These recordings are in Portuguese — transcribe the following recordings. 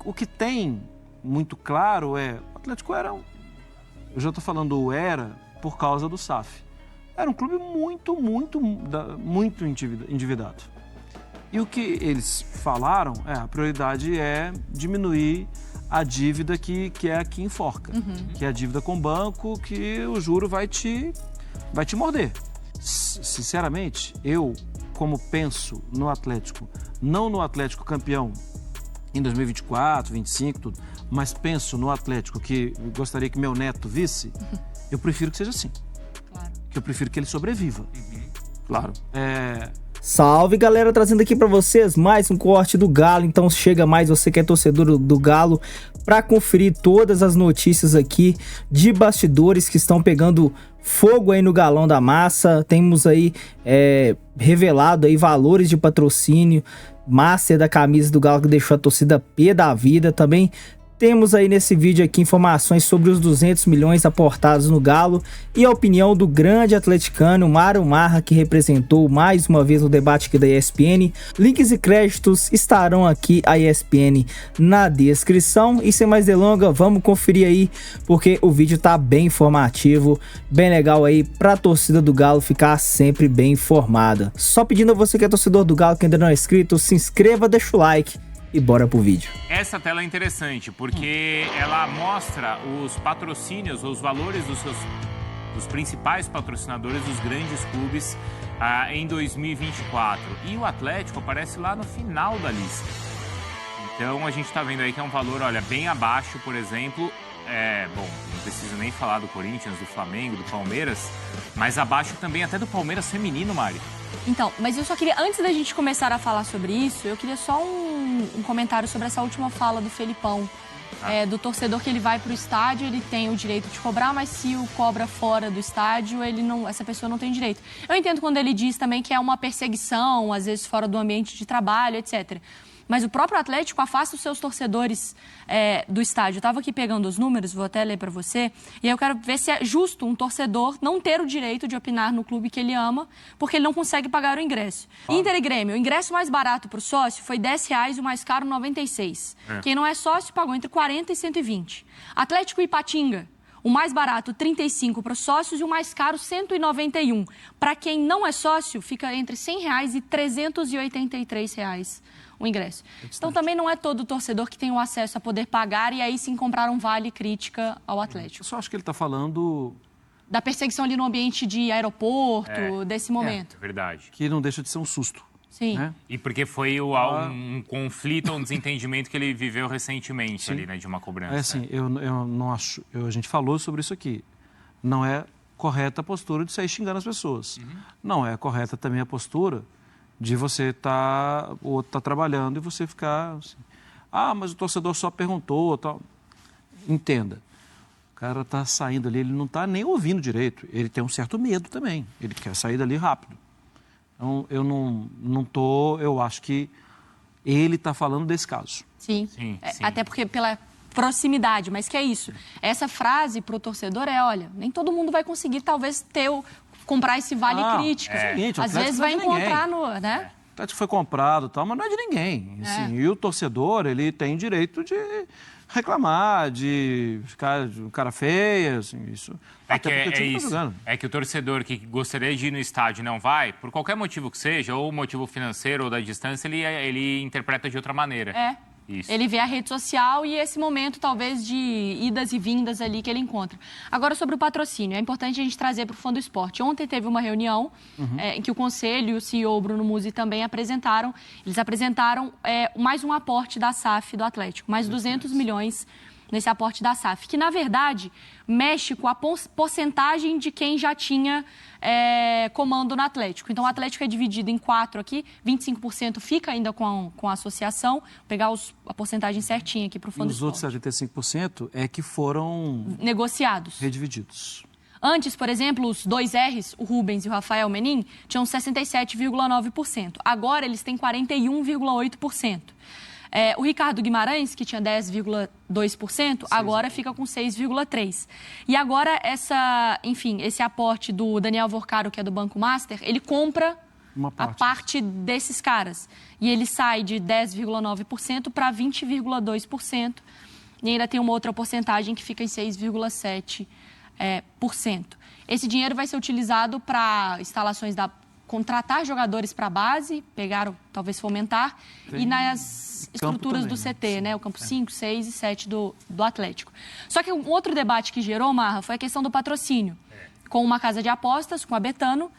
o que tem muito claro é... O Atlético era... Eu já estou falando era por causa do SAF. Era um clube muito endividado. E o que eles falaram a prioridade é diminuir a dívida que é a que enforca, que é a dívida com o banco, que o juro vai te morder. Sinceramente, eu, como penso no Atlético, não no Atlético campeão em 2024, 2025, tudo, mas penso no Atlético que gostaria que meu neto visse, eu prefiro que seja assim. Claro. Que eu prefiro que ele sobreviva. Claro. Salve, galera, trazendo aqui pra vocês mais um corte do Galo. Então chega mais você que é torcedor do Galo pra conferir todas as notícias aqui de bastidores que estão pegando fogo aí no Galão da Massa. Temos aí revelado aí valores de patrocínio, master da camisa do Galo que deixou a torcida pé da vida. Também temos aí nesse vídeo aqui informações sobre os 200 milhões aportados no Galo e a opinião do grande atleticano Mário Marra, que representou mais uma vez no debate aqui da ESPN. Links e créditos estarão aqui a ESPN na descrição. E sem mais delongas, vamos conferir aí, porque o vídeo tá bem informativo, bem legal aí pra torcida do Galo ficar sempre bem informada. Só pedindo a você que é torcedor do Galo, que ainda não é inscrito, se inscreva, deixa o like. E bora pro vídeo. Essa tela é interessante porque ela mostra os patrocínios, os valores dos principais patrocinadores dos grandes clubes em 2024. E o Atlético aparece lá no final da lista. Então a gente está vendo aí que é um valor, olha, bem abaixo, por exemplo. Bom, não preciso nem falar do Corinthians, do Flamengo, do Palmeiras, mas abaixo também até do Palmeiras feminino, Mari. Então, mas eu só queria, antes da gente começar a falar sobre isso, eu queria só um comentário sobre essa última fala do Felipão. Do torcedor que ele vai para o estádio, ele tem o direito de cobrar, mas se o cobra fora do estádio, essa pessoa não tem direito. Eu entendo quando ele diz também que é uma perseguição, às vezes fora do ambiente de trabalho, etc. Mas o próprio Atlético afasta os seus torcedores do estádio. Eu estava aqui pegando os números, vou até ler para você, e aí eu quero ver se é justo um torcedor não ter o direito de opinar no clube que ele ama, porque ele não consegue pagar o ingresso. Inter e Grêmio, o ingresso mais barato para o sócio foi R$10 e o mais caro R$96. Quem não é sócio pagou entre 40 e 120. Atlético e Ipatinga, o mais barato, 35 para os sócios e o mais caro, 191. Para quem não é sócio, fica entre R$100 e R$383 o ingresso. Então também não é todo torcedor que tem o acesso a poder pagar e aí sim comprar um vale crítica ao Atlético. Eu só acho que ele está falando... Da perseguição ali no ambiente de aeroporto, desse momento. É verdade. Que não deixa de ser um susto. Sim. Né? E porque foi um conflito, um desentendimento que ele viveu recentemente ali, né, de uma cobrança. Assim, eu não acho... a gente falou sobre isso aqui. Não é correta a postura de sair xingando as pessoas. Não é correta também a postura de você o outro tá trabalhando e você ficar assim, mas o torcedor só perguntou, tal. Entenda, o cara tá saindo ali, ele não tá nem ouvindo direito, ele tem um certo medo também, ele quer sair dali rápido. Então, eu acho que ele tá falando desse caso. Sim. Até porque pela proximidade, mas que é isso. Essa frase pro torcedor olha, nem todo mundo vai conseguir talvez comprar esse vale crítico. Às vezes vai encontrar né? O Atlético foi comprado, tal, mas não é de ninguém. Assim, e o torcedor, ele tem direito de reclamar, de ficar de cara feia, assim, isso. É que o torcedor que gostaria de ir no estádio não vai, por qualquer motivo que seja, ou motivo financeiro ou da distância, ele interpreta de outra maneira. Isso. Ele vê a rede social e esse momento, talvez, de idas e vindas ali que ele encontra. Agora, sobre o patrocínio, é importante a gente trazer para o Fã do Esporte. Ontem teve uma reunião em que o Conselho e o CEO Bruno Musi também apresentaram. Eles apresentaram mais um aporte da SAF do Atlético, mais 200 milhões nesse aporte da SAF, que, na verdade, mexe com a porcentagem de quem já tinha comando no Atlético. Então, o Atlético é dividido em 4 aqui, 25% fica ainda com a associação. Vou pegar a porcentagem certinha aqui para o Fã do Esporte. Os outros 75% é que foram... negociados. Redivididos. Antes, por exemplo, os 2 R's, o Rubens e o Rafael Menin, tinham 67,9%. Agora, eles têm 41,8%. O Ricardo Guimarães, que tinha 10,2%, agora fica com 6,3%. E agora esse aporte do Daniel Vorcaro, que é do Banco Master, ele compra a parte desses caras. E ele sai de 10,9% para 20,2%. E ainda tem uma outra porcentagem que fica em 6,7%. Esse dinheiro vai ser utilizado para instalações contratar jogadores para a base, talvez fomentar, e nas estruturas também, do CT, né? O campo 5, 6 e 7 do Atlético. Só que um outro debate que gerou, Marra, foi a questão do patrocínio. Com uma casa de apostas, com a Betano,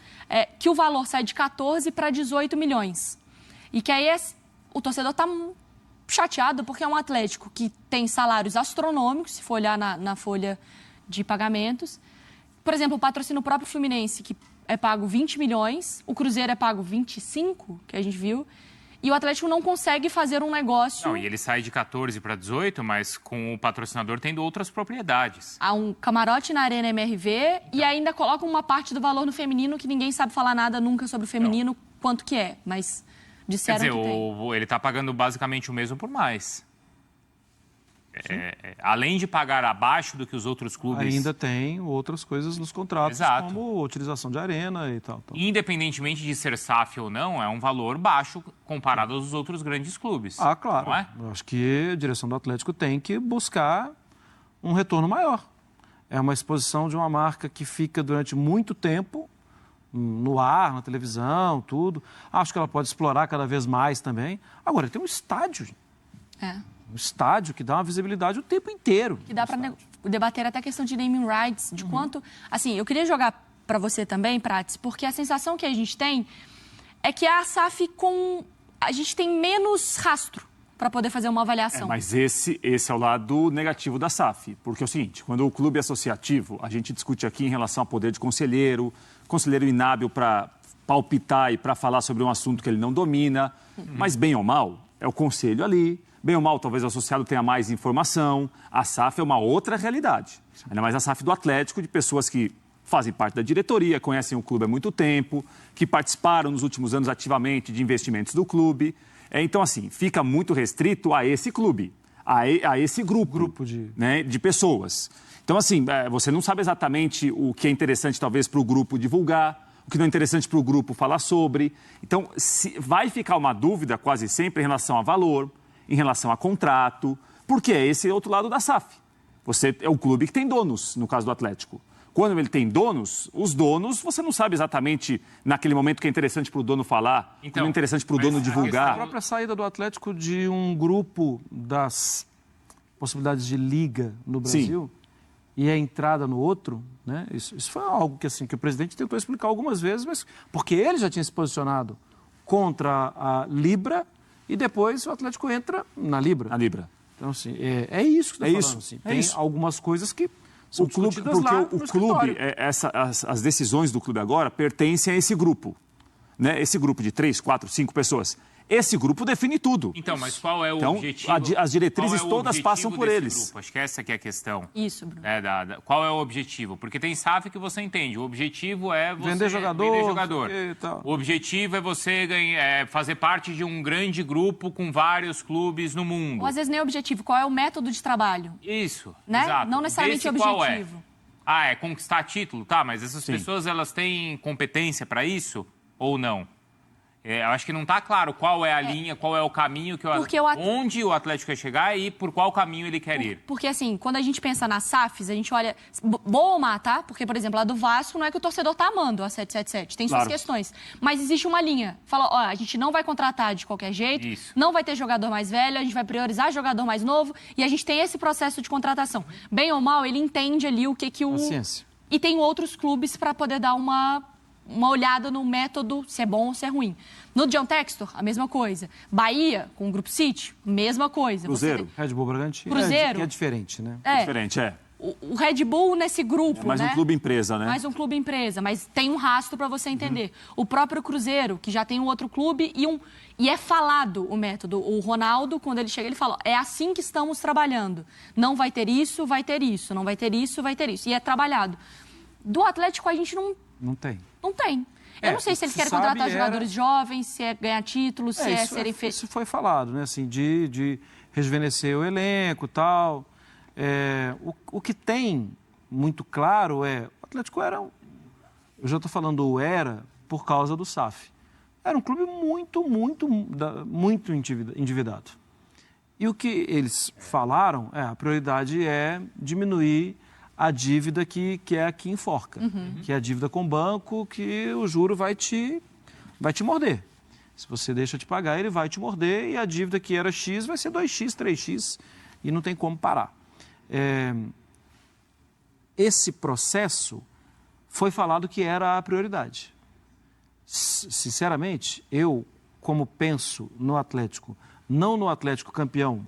que o valor sai de 14 para 18 milhões. E que aí o torcedor está chateado porque é um Atlético que tem salários astronômicos, se for olhar na folha de pagamentos. Por exemplo, o patrocínio próprio Fluminense, que é pago 20 milhões, o Cruzeiro é pago 25, que a gente viu, e o Atlético não consegue fazer um negócio... Não, e ele sai de 14 para 18, mas com o patrocinador tendo outras propriedades. Há um camarote na Arena MRV e ainda coloca uma parte do valor no feminino que ninguém sabe falar nada nunca sobre o feminino, quanto que é, mas disseram que tem. Ele está pagando basicamente o mesmo por mais. Além de pagar abaixo do que os outros clubes... Ainda tem outras coisas nos contratos, Exato. Como utilização de arena e tal. Independentemente de ser SAF ou não, é um valor baixo comparado aos outros grandes clubes. Ah, claro. Não é? Eu acho que a direção do Atlético tem que buscar um retorno maior. É uma exposição de uma marca que fica durante muito tempo no ar, na televisão, tudo. Acho que ela pode explorar cada vez mais também. Agora, tem um estádio. Um estádio que dá uma visibilidade o tempo inteiro. Que dá para debater até a questão de naming rights, de quanto... Assim, eu queria jogar para você também, Prates, porque a sensação que a gente tem é que a SAF a gente tem menos rastro para poder fazer uma avaliação. Mas esse é o lado negativo da SAF, porque é o seguinte, quando o clube é associativo, a gente discute aqui em relação ao poder de conselheiro inábil para palpitar e para falar sobre um assunto que ele não domina, mas bem ou mal, é o conselho ali. Bem ou mal, talvez o associado tenha mais informação. A SAF é uma outra realidade. Ainda mais a SAF do Atlético, de pessoas que fazem parte da diretoria, conhecem o clube há muito tempo, que participaram nos últimos anos ativamente de investimentos do clube. Então, assim, fica muito restrito a esse clube, a esse grupo de pessoas. Então, assim, você não sabe exatamente o que é interessante, talvez, para o grupo divulgar, o que não é interessante para o grupo falar sobre. Então, vai ficar uma dúvida quase sempre em relação a valor, em relação a contrato, porque é esse outro lado da SAF. Você é o clube que tem donos, no caso do Atlético. Quando ele tem donos, os donos, você não sabe exatamente naquele momento que é interessante para o dono falar, que não é interessante para o dono divulgar. A própria saída do Atlético de um grupo das possibilidades de liga no Brasil e a entrada no outro, né? Isso foi algo que o presidente tentou explicar algumas vezes, mas porque ele já tinha se posicionado contra a Libra. E depois o Atlético entra na Libra. Então, assim, é isso que eu estou falando. Tem algumas coisas que são discutidas lá no escritório. As decisões do clube agora pertencem a esse grupo. Né? Esse grupo de 3, 4, 5 pessoas. Esse grupo define tudo. Então, mas qual é o objetivo? As diretrizes todas passam por eles. Grupo? Acho que essa que é a questão. Isso, Bruno. Qual é o objetivo? Porque tem SAF que você entende. O objetivo é você vender jogador. O objetivo é você fazer parte de um grande grupo com vários clubes no mundo. Ou às vezes nem é objetivo. Qual é o método de trabalho? Isso, né? Exato. Não necessariamente objetivo. É conquistar título, tá? Mas essas pessoas, elas têm competência para isso ou não? Eu acho que não está claro qual é a linha, qual é o caminho, onde o Atlético quer chegar e por qual caminho ele quer ir. Porque, assim, quando a gente pensa nas SAFs, a gente olha... Boa ou má, tá? Porque, por exemplo, a do Vasco não é que o torcedor tá amando a 777. Tem suas questões. Mas existe uma linha. Fala, a gente não vai contratar de qualquer jeito, não vai ter jogador mais velho, a gente vai priorizar jogador mais novo e a gente tem esse processo de contratação. Bem ou mal, ele entende ali o que o... Paciência. E tem outros clubes para poder dar uma olhada no método, se é bom ou se é ruim. No John Textor, a mesma coisa. Bahia, com o Grupo City, mesma coisa. Cruzeiro. Red Bull Bragantino. Cruzeiro. Que é diferente, né? Diferente. O Red Bull nesse grupo, mais um clube empresa, né? Mais um clube empresa, mas tem um rastro para você entender. O próprio Cruzeiro, que já tem um outro clube e é falado o método. O Ronaldo, quando ele chega, ele fala, é assim que estamos trabalhando. Não vai ter isso, vai ter isso. Não vai ter isso, vai ter isso. E é trabalhado. Do Atlético, a gente não tem. Não tem. Eu não sei se eles querem contratar jogadores jovens, se é ganhar títulos, se é serem feitos. Isso foi falado, né? Assim, de rejuvenescer o elenco e tal. O que tem muito claro o Atlético eu já estou falando era por causa do SAF. Era um clube muito endividado. E o que eles falaram a prioridade é diminuir a dívida que é a que enforca, que é a dívida com o banco, que o juro vai te morder. Se você deixa de pagar, ele vai te morder e a dívida que era X vai ser 2X, 3X e não tem como parar. Esse processo foi falado que era a prioridade. Sinceramente, eu, como penso no Atlético, não no Atlético campeão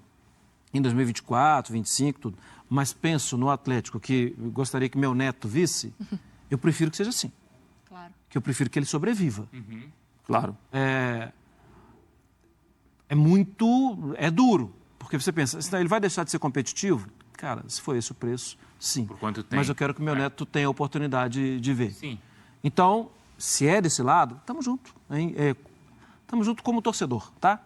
em 2024, 2025, tudo, mas penso no Atlético que gostaria que meu neto visse, eu prefiro que seja assim. Claro. Que eu prefiro que ele sobreviva. Claro. É duro, porque você pensa, ele vai deixar de ser competitivo? Cara, se for esse o preço, sim. Por quanto tempo? Mas eu quero que meu neto tenha a oportunidade de ver. Sim. Então, se é desse lado, estamos juntos. Estamos juntos como torcedor, tá?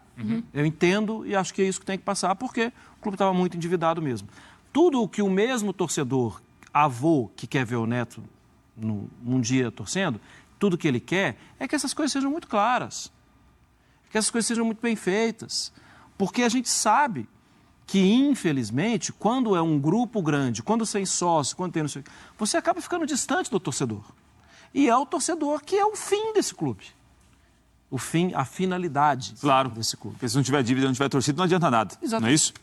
Eu entendo e acho que é isso que tem que passar, porque o clube estava muito endividado mesmo. Tudo o que o mesmo torcedor, avô, que quer ver o neto num dia torcendo, tudo que ele quer é que essas coisas sejam muito claras, que essas coisas sejam muito bem feitas, porque a gente sabe que, infelizmente, quando é um grupo grande, quando sem sócio, quando tem não sei o que, você acaba ficando distante do torcedor. E é o torcedor que é o fim desse clube. O fim, a finalidade desse clube. Porque se não tiver dívida, não tiver torcida, não adianta nada. Exatamente. Não é isso?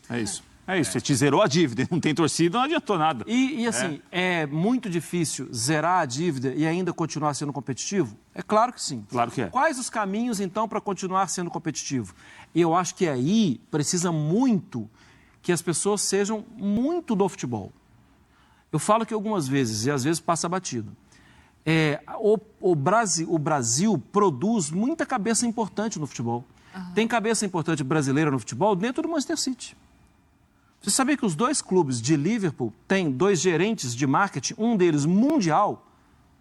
É isso. Você te zerou a dívida, não tem torcida, não adiantou nada. E assim, é muito difícil zerar a dívida e ainda continuar sendo competitivo? É claro que sim. Claro que é. Quais os caminhos, então, para continuar sendo competitivo? E eu acho que aí precisa muito que as pessoas sejam muito do futebol. Eu falo que algumas vezes, e às vezes passa batido, o Brasil produz muita cabeça importante no futebol. Tem cabeça importante brasileira no futebol dentro do Manchester City. Você sabia que os 2 clubes de Liverpool têm 2 gerentes de marketing, um deles mundial,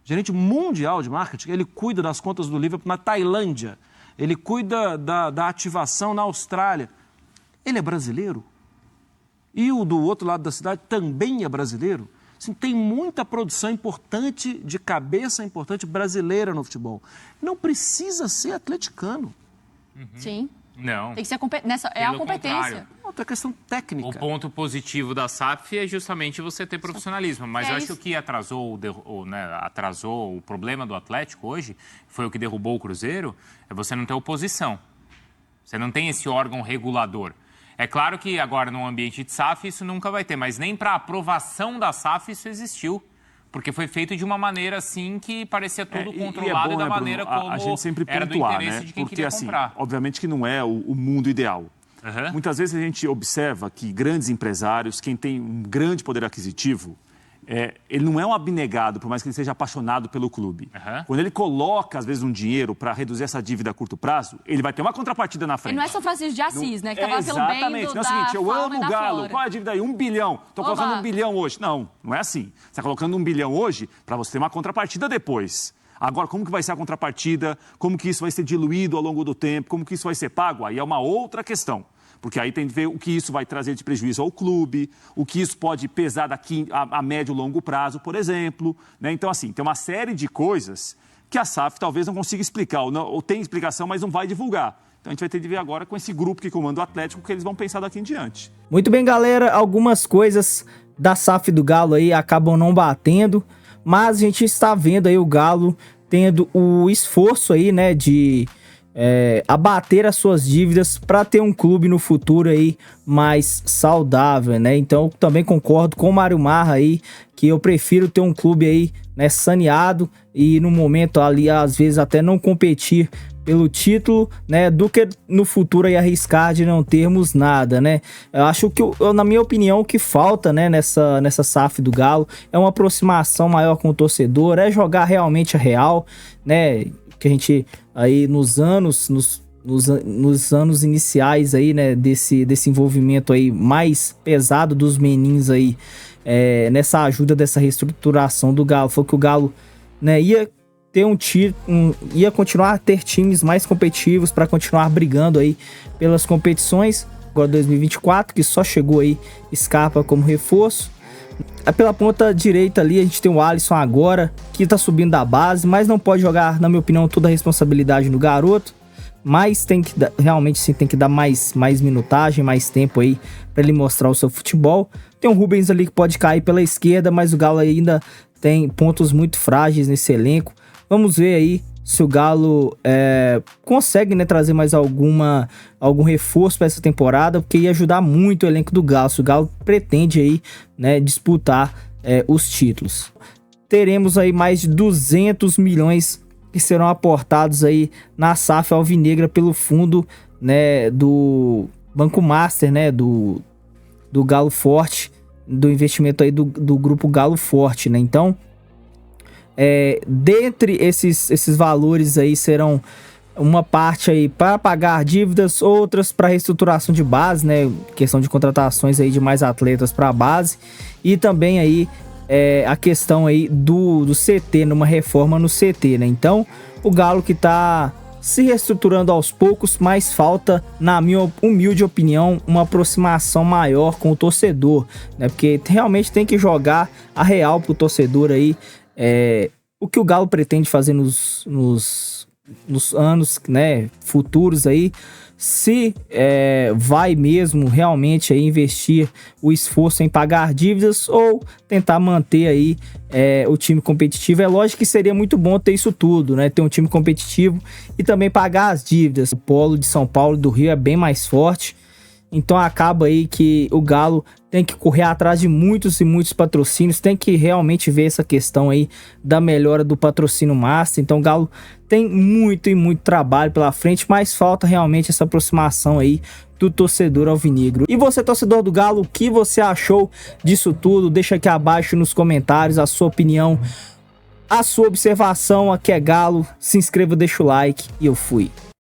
gerente mundial de marketing, ele cuida das contas do Liverpool na Tailândia, ele cuida da ativação na Austrália. Ele é brasileiro. E o do outro lado da cidade também é brasileiro. Assim, tem muita produção importante, de cabeça importante brasileira no futebol. Não precisa ser atleticano. Sim. Não. Tem que ser a competência. Contrário. Outra questão técnica. O ponto positivo da SAF é justamente você ter profissionalismo. Mas eu acho que o que atrasou o problema do Atlético hoje, foi o que derrubou o Cruzeiro, é você não ter oposição. Você não tem esse órgão regulador. É claro que agora, no ambiente de SAF, isso nunca vai ter, mas nem para a aprovação da SAF isso existiu. Porque foi feito de uma maneira, assim, que parecia tudo controlado, e da maneira Bruno, como a gente sempre era do pontuar, interesse de quem Porque, queria comprar. assim, obviamente que não é o mundo ideal. Muitas vezes a gente observa que grandes empresários, quem tem um grande poder aquisitivo, ele não é um abnegado, por mais que ele seja apaixonado pelo clube. Quando ele coloca, às vezes, um dinheiro para reduzir essa dívida a curto prazo, ele vai ter uma contrapartida na frente. Ele não é São Francisco de Assis, né? Que estava pelo bem exatamente. do, Não é o seguinte, eu amo o Galo, flora. qual é a dívida aí? 1 bilhão. Estou colocando 1 bilhão hoje. Não é assim. Você está colocando 1 bilhão hoje para você ter uma contrapartida depois. Agora, como que vai ser a contrapartida? Como que isso vai ser diluído ao longo do tempo? Como que isso vai ser pago? Aí é uma outra questão. Porque aí tem que ver o que isso vai trazer de prejuízo ao clube, o que isso pode pesar daqui a médio e longo prazo, por exemplo. Né? Então, assim, tem uma série de coisas que a SAF talvez não consiga explicar, ou tem explicação, mas não vai divulgar. Então, a gente vai ter de ver agora com esse grupo que comanda o Atlético, o que eles vão pensar daqui em diante. Muito bem, galera. Algumas coisas da SAF do Galo aí acabam não batendo, mas a gente está vendo aí o Galo tendo o esforço aí, né, de abater as suas dívidas para ter um clube no futuro aí mais saudável, né? Então eu também concordo com o Mário Marra aí, que eu prefiro ter um clube aí, né, saneado e no momento ali às vezes até não competir pelo título, né, do que no futuro aí arriscar de não termos nada, né? Eu acho que, na minha opinião, o que falta, né, nessa SAF do Galo é uma aproximação maior com o torcedor, é jogar realmente a real, né? Que a gente aí nos anos iniciais aí, né, desse envolvimento aí mais pesado dos meninos aí, nessa ajuda dessa reestruturação do Galo, foi que o Galo, né, ia ter ia continuar a ter times mais competitivos para continuar brigando aí pelas competições, agora 2024, que só chegou aí Scarpa como reforço. Pela ponta direita ali a gente tem o Alisson agora, que tá subindo da base, mas não pode jogar, na minha opinião, toda a responsabilidade no garoto. mas tem que realmente sim, tem que dar mais minutagem, mais tempo aí para ele mostrar o seu futebol. Tem o Rubens ali que pode cair pela esquerda, mas o Galo ainda tem pontos muito frágeis nesse elenco. Vamos ver aí se o Galo consegue, né, trazer mais algum reforço para essa temporada, porque ia ajudar muito o elenco do Galo, se o Galo pretende aí, né, disputar os títulos. Teremos aí mais de 200 milhões que serão aportados aí na SAF alvinegra pelo fundo, né, do Banco Master, né, do Galo Forte, do investimento aí do grupo Galo Forte, né? Então, dentre esses valores aí serão uma parte aí para pagar dívidas, outras para reestruturação de base, né? Questão de contratações aí de mais atletas para a base, e também aí a questão aí do CT, numa reforma no CT, né? Então, o Galo que tá se reestruturando aos poucos, mas falta, na minha humilde opinião, uma aproximação maior com o torcedor, né? Porque realmente tem que jogar a real pro torcedor aí, o que o Galo pretende fazer nos anos, né, futuros aí, se vai mesmo realmente aí investir o esforço em pagar dívidas ou tentar manter aí o time competitivo. É lógico que seria muito bom ter isso tudo, né? Ter um time competitivo e também pagar as dívidas. O polo de São Paulo e do Rio é bem mais forte, então acaba aí que o Galo tem que correr atrás de muitos e muitos patrocínios, tem que realmente ver essa questão aí da melhora do patrocínio master. Então o Galo tem muito e muito trabalho pela frente, mas falta realmente essa aproximação aí do torcedor alvinegro. E você, torcedor do Galo, o que você achou disso tudo? Deixa aqui abaixo nos comentários a sua opinião, a sua observação. Aqui é Galo, se inscreva, deixa o like e eu fui.